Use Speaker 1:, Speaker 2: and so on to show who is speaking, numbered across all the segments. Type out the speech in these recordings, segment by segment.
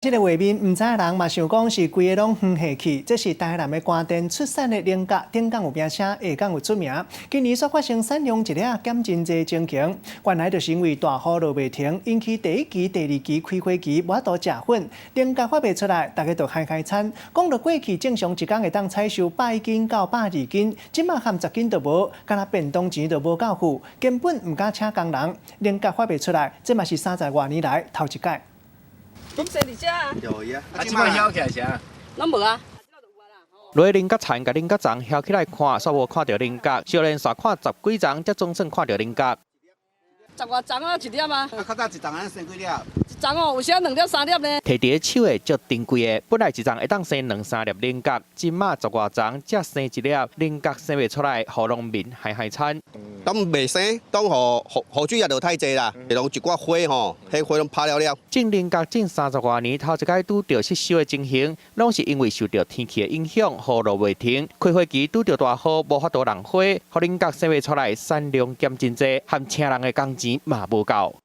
Speaker 1: 这个画面，唔知人嘛想讲是规个拢远下去，这是台南的官店出产的菱角，顶港有名声，下港有出名。今年所发生产量一日减真济情形，原来就是因为大雨落袂停，引起第一期、第二期开花期无多食粉，菱角发袂出来，大家就嗨惨。讲到过去正常一工会当采收100斤到120斤，即马含10斤都无，敢若便当钱都无够付，根本唔敢请工人。菱角发袂出来，这嘛是30多年来头一届。
Speaker 2: 咁细伫遮啊？
Speaker 3: 有呀，
Speaker 4: 即摆晓起来啥？
Speaker 2: 拢无啊。
Speaker 5: 落菱角田，甲菱角丛翘起来看，煞无看到菱角，少年煞看10几丛，才总算看到菱角。
Speaker 2: 10外丛啊，1粒啊。
Speaker 3: 啊，较早一丛安生几粒？
Speaker 2: 一丛哦，有时啊2粒、3粒呢。
Speaker 5: 摕伫手的足珍贵的，本来一丛会当生2、3粒菱角，即马10外丛才生1粒，菱角生袂出来，互农民嗨惨。
Speaker 6: 当未生，当雨水也落太济啦，会拢一寡花吼，迄花拢拍了了。
Speaker 5: 种菱角种30多年，头一届拄到失收的情形，拢是因为受到天气的影响，雨落袂停，开花期拄到大雨，无法度让花，互菱角生袂出来，产量减真济，含请人的工钱嘛无够。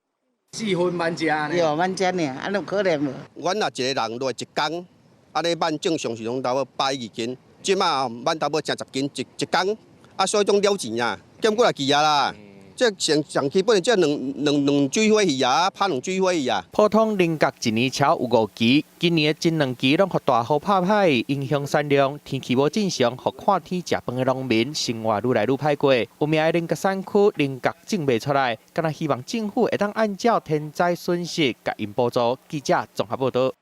Speaker 4: 4分万只呢？
Speaker 7: 有万只呢，安尼可怜无？
Speaker 6: 阮若一个人落一工，安尼万正常是拢差不多120斤，即马万差不多成10斤一工，啊，所以种了钱啊，减过来去啊啦。这上基本这两水花鱼啊，拍2水花鱼啊。
Speaker 5: 普通菱角一年超有5期，今年前2期拢互大雨拍歹，影响产量。天气无正常，互看天食饭的农民生活愈来愈歹过。有名的菱角产区菱角种袂出来，敢若希望政府会当按照天灾损失，甲因补助。记者综合报道。